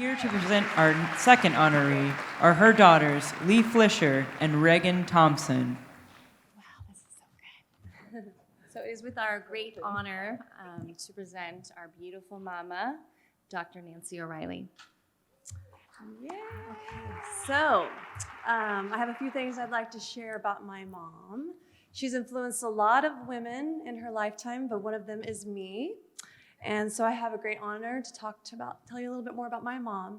Here to present our second honoree are her daughters, Lee Flisher and Reagan Thompson. Wow, this is so good. So it is with our great honor to present our beautiful mama, Dr. Nancy O'Reilly. Yeah. So I have a few things I'd like to share about my mom. She's influenced a lot of women in her lifetime, but one of them is me. And so I have a great honor to tell you a little bit more about my mom.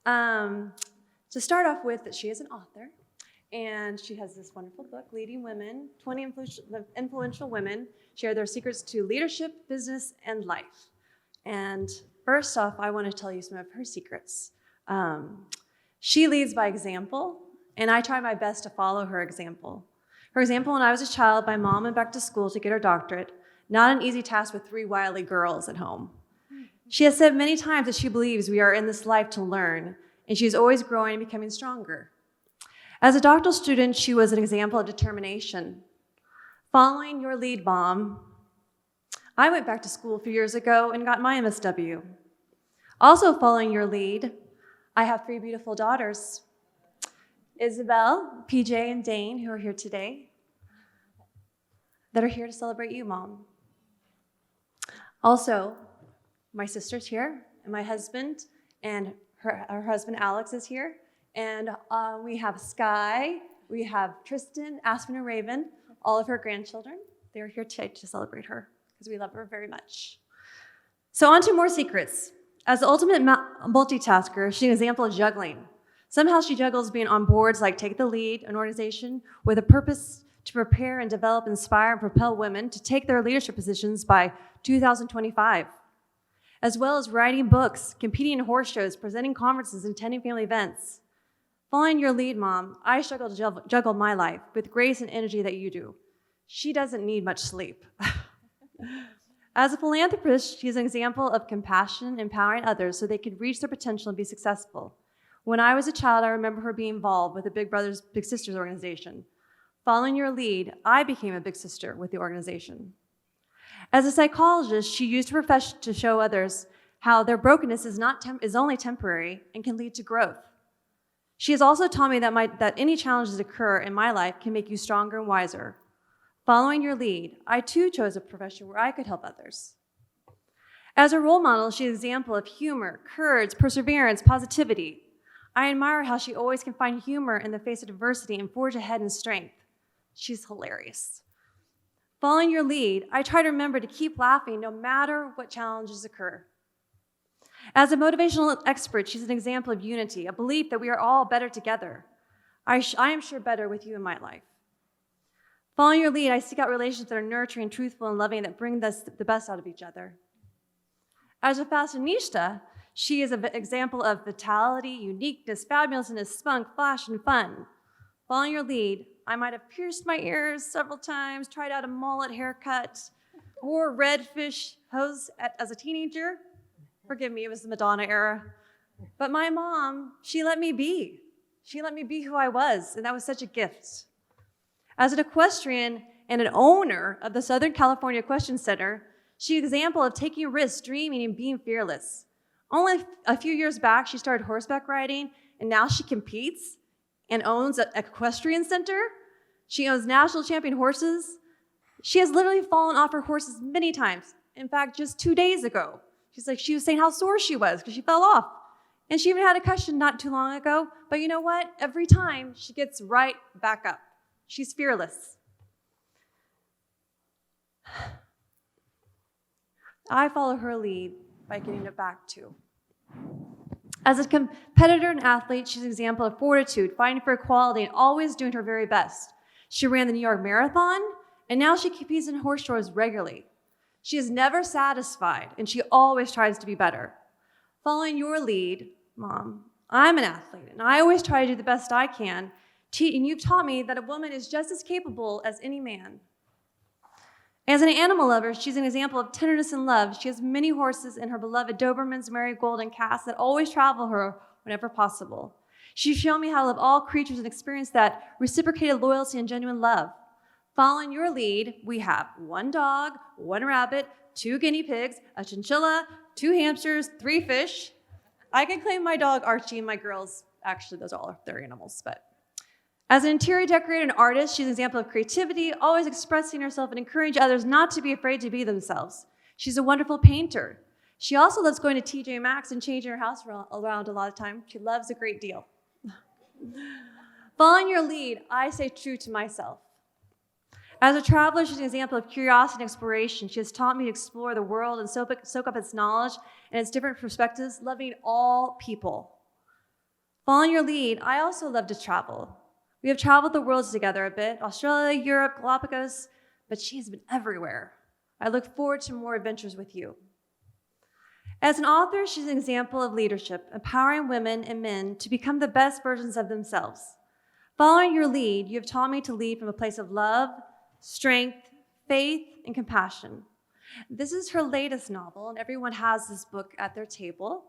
To start off with, that she is an author, and she has this wonderful book, Leading Women, 20 Influential Women Share Their Secrets to Leadership, Business, and Life. And first off, I want to tell you some of her secrets. She leads by example, and I try my best to follow her example. For example, when I was a child, my mom went back to school to get her doctorate. Not an easy task with 3 wily girls at home. She has said many times that she believes we are in this life to learn, and she is always growing and becoming stronger. As a doctoral student, she was an example of determination. Following your lead, Mom, I went back to school a few years ago and got my MSW. Also following your lead, I have 3 beautiful daughters, Isabel, PJ, and Dane, who are here today, that are here to celebrate you, Mom. Also, my sister's here, and my husband, and her husband Alex is here, and we have Sky, we have Tristan, Aspen, and Raven, all of her grandchildren. They're here today to celebrate her because we love her very much. So on to more secrets. As the ultimate multitasker, she's an example of juggling. Somehow she juggles being on boards like Take the Lead, an organization with a purpose to prepare and develop, inspire, and propel women to take their leadership positions by 2025, as well as writing books, competing in horse shows, presenting conferences, and attending family events. Following your lead, Mom, I struggle to juggle my life with grace and energy that you do. She doesn't need much sleep. As a philanthropist, she's an example of compassion, empowering others so they could reach their potential and be successful. When I was a child, I remember her being involved with the Big Brothers Big Sisters organization. Following your lead, I became a big sister with the organization. As a psychologist, she used her profession to show others how their brokenness is only temporary and can lead to growth. She has also taught me that any challenges that occur in my life can make you stronger and wiser. Following your lead, I too chose a profession where I could help others. As a role model, she is an example of humor, courage, perseverance, positivity. I admire how she always can find humor in the face of adversity and forge ahead in strength. She's hilarious. Following your lead, I try to remember to keep laughing no matter what challenges occur. As a motivational expert, she's an example of unity, a belief that we are all better together. I am sure better with you in my life. Following your lead, I seek out relationships that are nurturing, truthful, and loving that bring us the best out of each other. As a fashionista, she is an example of vitality, uniqueness, fabulousness, spunk, flash, and fun. Following your lead, I might have pierced my ears several times, tried out a mullet haircut, wore red fish hose as a teenager. Forgive me, it was the Madonna era. But my mom, she let me be. She let me be who I was, and that was such a gift. As an equestrian and an owner of the Southern California Equestrian Center, she's an example of taking risks, dreaming, and being fearless. Only a few years back, she started horseback riding, and now she competes and owns an equestrian center. She owns national champion horses. She has literally fallen off her horses many times. In fact, just 2 days ago, she was saying how sore she was because she fell off. And she even had a concussion not too long ago. But you know what? Every time, she gets right back up. She's fearless. I follow her lead by getting it back too. As a competitor and athlete, she's an example of fortitude, fighting for equality, and always doing her very best. She ran the New York Marathon, and now she competes in horse shows regularly. She is never satisfied, and she always tries to be better. Following your lead, Mom, I'm an athlete, and I always try to do the best I can, and you've taught me that a woman is just as capable as any man. As an animal lover, she's an example of tenderness and love. She has many horses and her beloved Dobermans, Marigold, and Cass that always travel her whenever possible. She's shown me how to love all creatures and experience that reciprocated loyalty and genuine love. Following your lead, we have 1 dog, 1 rabbit, 2 guinea pigs, a chinchilla, 2 hamsters, 3 fish, I can claim my dog Archie and my girls, actually those are all their animals, but as an interior decorator and artist, she's an example of creativity, always expressing herself and encouraging others not to be afraid to be themselves. She's a wonderful painter. She also loves going to TJ Maxx and changing her house around a lot of time. She loves a great deal. Following your lead, I stay true to myself. As a traveler, she's an example of curiosity and exploration. She has taught me to explore the world and soak up its knowledge and its different perspectives, loving all people. Following your lead, I also love to travel. We have traveled the world together a bit, Australia, Europe, Galapagos, but she has been everywhere. I look forward to more adventures with you. As an author, she's an example of leadership, empowering women and men to become the best versions of themselves. Following your lead, you have taught me to lead from a place of love, strength, faith, and compassion. This is her latest novel, and everyone has this book at their table,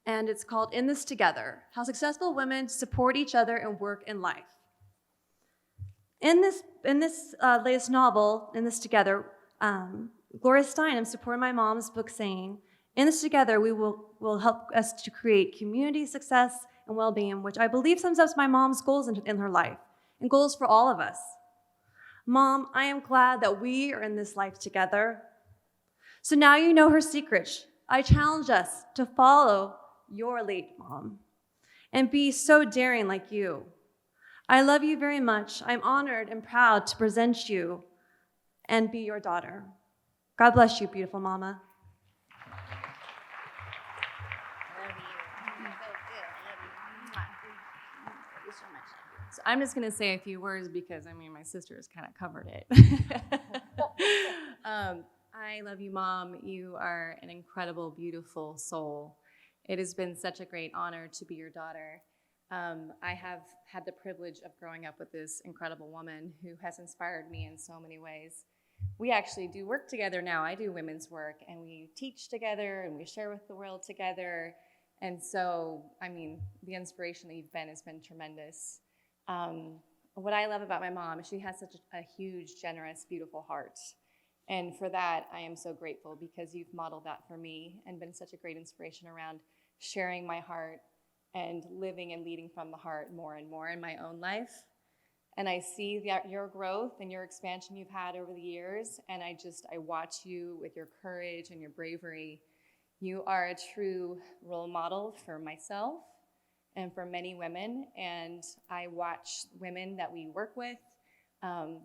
and it's called In This Together: How Successful Women Support Each Other in Work and Life. In this latest novel, In This Together, Gloria Steinem supported my mom's book saying, in this together, we will help us to create community success and well-being, which I believe sums up my mom's goals in her life, and goals for all of us. Mom, I am glad that we are in this life together. So now you know her secret. I challenge us to follow your lead, Mom, and be so daring like you. I love you very much. I'm honored and proud to present you and be your daughter. God bless you, beautiful Mama. So I'm just going to say a few words because, my sister has kind of covered it. I love you, Mom. You are an incredible, beautiful soul. It has been such a great honor to be your daughter. I have had the privilege of growing up with this incredible woman who has inspired me in so many ways. We actually do work together now. I do women's work, and we teach together, and we share with the world together. And so, the inspiration that you've been has been tremendous. What I love about my mom is she has such a huge, generous, beautiful heart. And for that, I am so grateful because you've modeled that for me and been such a great inspiration around sharing my heart and living and leading from the heart more and more in my own life. And I see your growth and your expansion you've had over the years, and I watch you with your courage and your bravery. You are a true role model for myself and for many women, and I watch women that we work with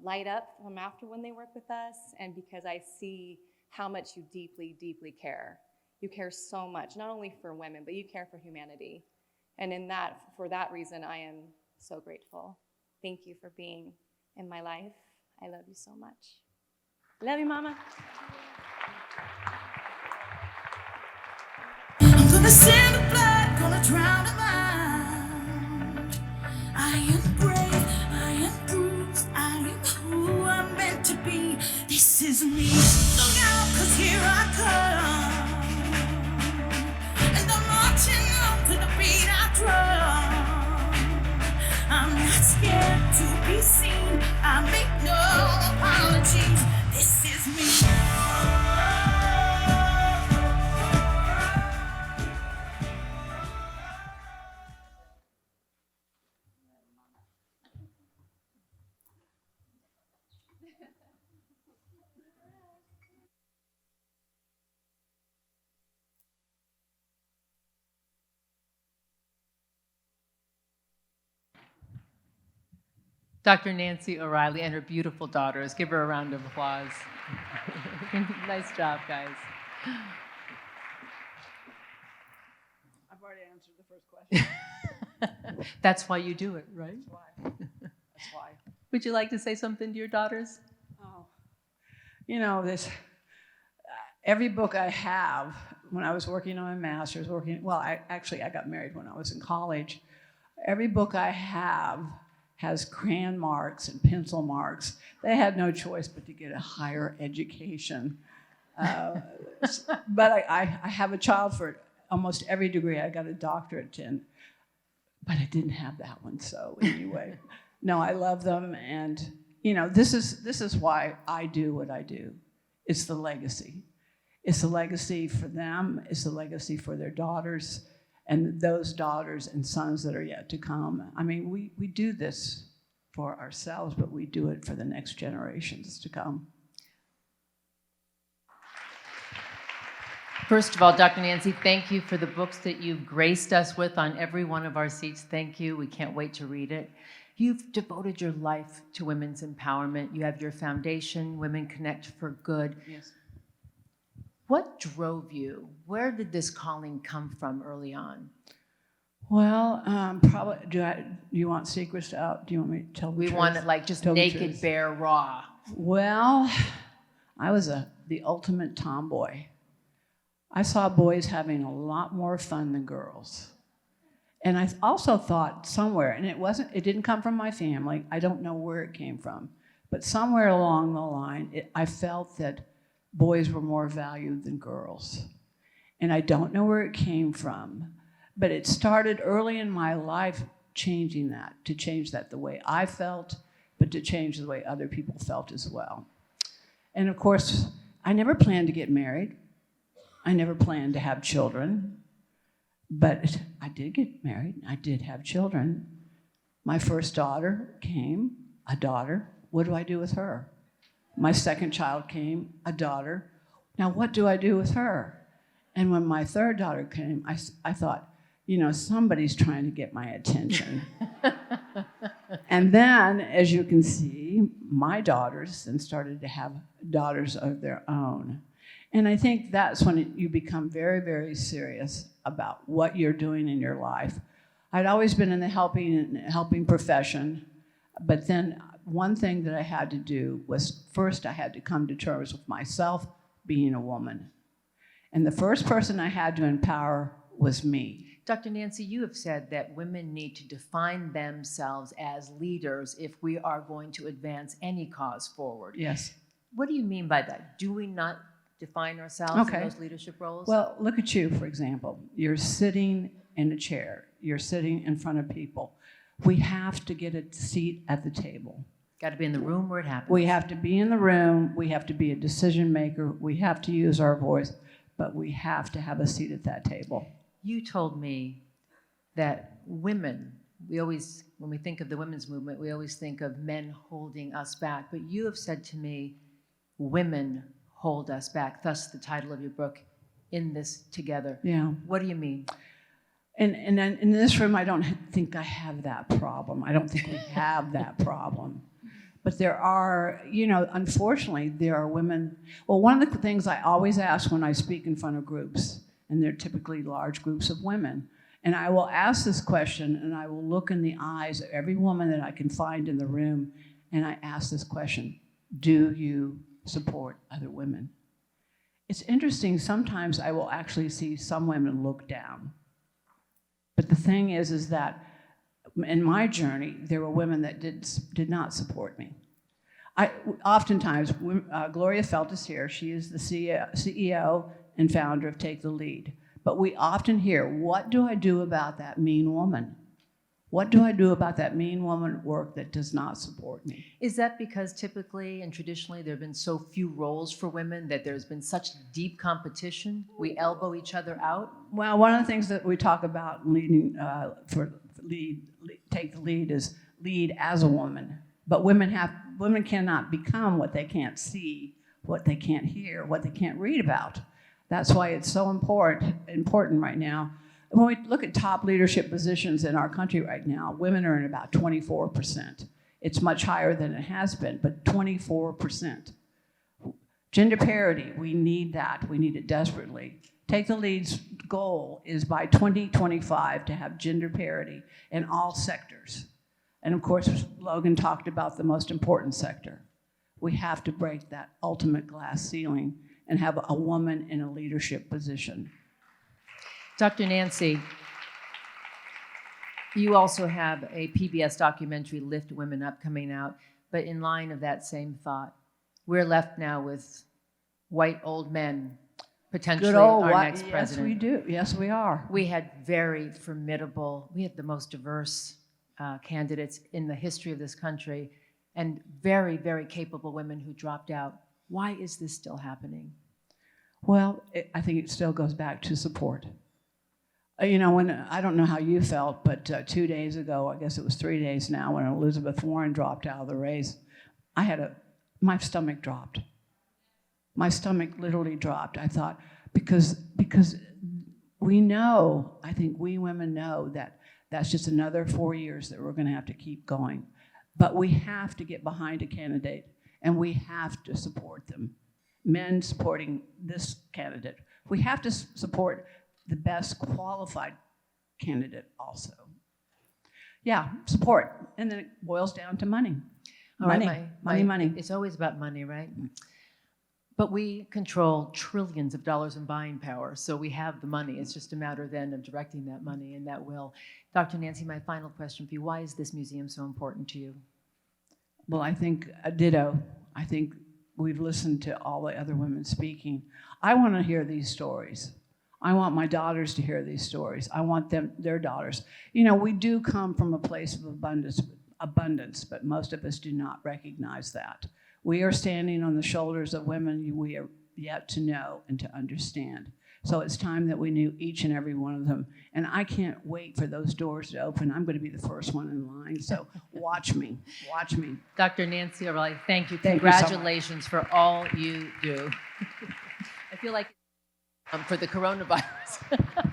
light up from after when they work with us, and because I see how much you deeply, deeply care. You care so much, not only for women, but you care for humanity. And for that reason, I am so grateful. Thank you for being in my life. I love you so much. Love you, Mama. I'm gonna send the blood, gonna drown a mind. I am brave, I am bruised, I am who I'm meant to be. This is me. Look out, 'cause here I come. And I'm marching on to the beat I drum. I'm not scared to be seen. I make no apologies. This is me. Dr. Nancy O'Reilly and her beautiful daughters. Give her a round of applause. Nice job, guys. I've already answered the first question. That's why you do it, right? That's why. Would you like to say something to your daughters? Oh, this. Every book I have, when I was working on my master's, I got married when I was in college. Every book I have has crayon marks and pencil marks. They had no choice but to get a higher education. But I have a child for almost every degree. I got a doctorate in, but I didn't have that one. So anyway, no, I love them, and this is why I do what I do. It's the legacy. It's the legacy for them. It's the legacy for their daughters. and those daughters and sons that are yet to come. I mean, we do this for ourselves, but we do it for the next generations to come. First of all, Dr. Nancy, thank you for the books that you've graced us with on every one of our seats. Thank you. We can't wait to read it. You've devoted your life to women's empowerment. You have your foundation, Women Connect for Good. Yes. What drove you? Where did this calling come from early on? Well, probably. Do you want secrets out? Do you want me to tell the We truth? want it like just Tell the naked, truth. bare, raw. Well, I was the ultimate tomboy. I saw boys having a lot more fun than girls. And I also thought somewhere, and it didn't come from my family, I don't know where it came from, but somewhere along the line, I felt that boys were more valued than girls. And I don't know where it came from, but it started early in my life changing that, to change that the way I felt, but to change the way other people felt as well. And of course, I never planned to get married. I never planned to have children, but I did get married. I did have children. My first daughter came, a daughter. What do I do with her? My second child came, a daughter. Now, what do I do with her? And when my third daughter came, I thought, somebody's trying to get my attention. And then, as you can see, my daughters then started to have daughters of their own. And I think that's when you become very, very serious about what you're doing in your life. I'd always been in the helping profession, but then one thing that I had to do was first I had to come to terms with myself being a woman. And the first person I had to empower was me. Dr. Nancy, you have said that women need to define themselves as leaders if we are going to advance any cause forward. Yes. What do you mean by that? Do we not define ourselves in those leadership roles? Well, look at you, for example. You're sitting in a chair. You're sitting in front of people. We have to get a seat at the table. Got to be in the room where it happens. We have to be in the room. We have to be a decision maker. We have to use our voice, but we have to have a seat at that table. You told me that women, when we think of the women's movement, we always think of men holding us back. But you have said to me, women hold us back. Thus the title of your book, In This Together. Yeah. What do you mean? And in this room, I don't think I have that problem. I don't think we have that problem. But there are, unfortunately, there are women. Well, one of the things I always ask when I speak in front of groups, and they're typically large groups of women, and I will ask this question, and I will look in the eyes of every woman that I can find in the room, and I ask this question: do you support other women? It's interesting, sometimes I will actually see some women look down. But the thing is that in my journey, there were women that did not support me. Oftentimes, Gloria Felt is here. She is the CEO and founder of Take the Lead. But we often hear, what do I do about that mean woman? What do I do about that mean woman at work that does not support me? Is that because typically and traditionally there have been so few roles for women that there's been such deep competition? We elbow each other out? Well, one of the things that we talk about leading Take the Lead is lead as a woman. But women cannot become what they can't see, what they can't hear, what they can't read about. That's why it's so important right now. When we look at top leadership positions in our country right now, women are in about 24%. It's much higher than it has been, but 24%. Gender parity, we need that. We need it desperately. Take the Lead's goal is by 2025 to have gender parity in all sectors. And of course, Logan talked about the most important sector. We have to break that ultimate glass ceiling and have a woman in a leadership position. Dr. Nancy, you also have a PBS documentary, Lift Women Up, coming out, but in line of that same thought, we're left now with white old men, potentially our next president. Yes, we do. Yes, we are. We had we had the most diverse candidates in the history of this country, and very, very capable women who dropped out. Why is this still happening? Well, I think it still goes back to support. You know, when I don't know how you felt, but 2 days ago, I guess it was 3 days now, when Elizabeth Warren dropped out of the race, my stomach dropped. My stomach literally dropped. I thought, because we know, I think we women know that that's just another 4 years that we're going to have to keep going. But we have to get behind a candidate, and we have to support them. Men supporting this candidate. We have to support the best qualified candidate also. Yeah, support. And then it boils down to money. All right, Money. It's always about money, right? But we control trillions of dollars in buying power, so we have the money. It's just a matter then of directing that money, and that will. Dr. Nancy, my final question for you, why is this museum so important to you? Well, I think a ditto. I think we've listened to all the other women speaking. I want to hear these stories. I want my daughters to hear these stories. I want their daughters. You know, we do come from a place of abundance, but most of us do not recognize that. We are standing on the shoulders of women we are yet to know and to understand. So it's time that we knew each and every one of them. And I can't wait for those doors to open. I'm going to be the first one in line. So watch me. Watch me. Dr. Nancy O'Reilly, thank you. Thank you so much. Congratulations for all you do. I feel like for the coronavirus.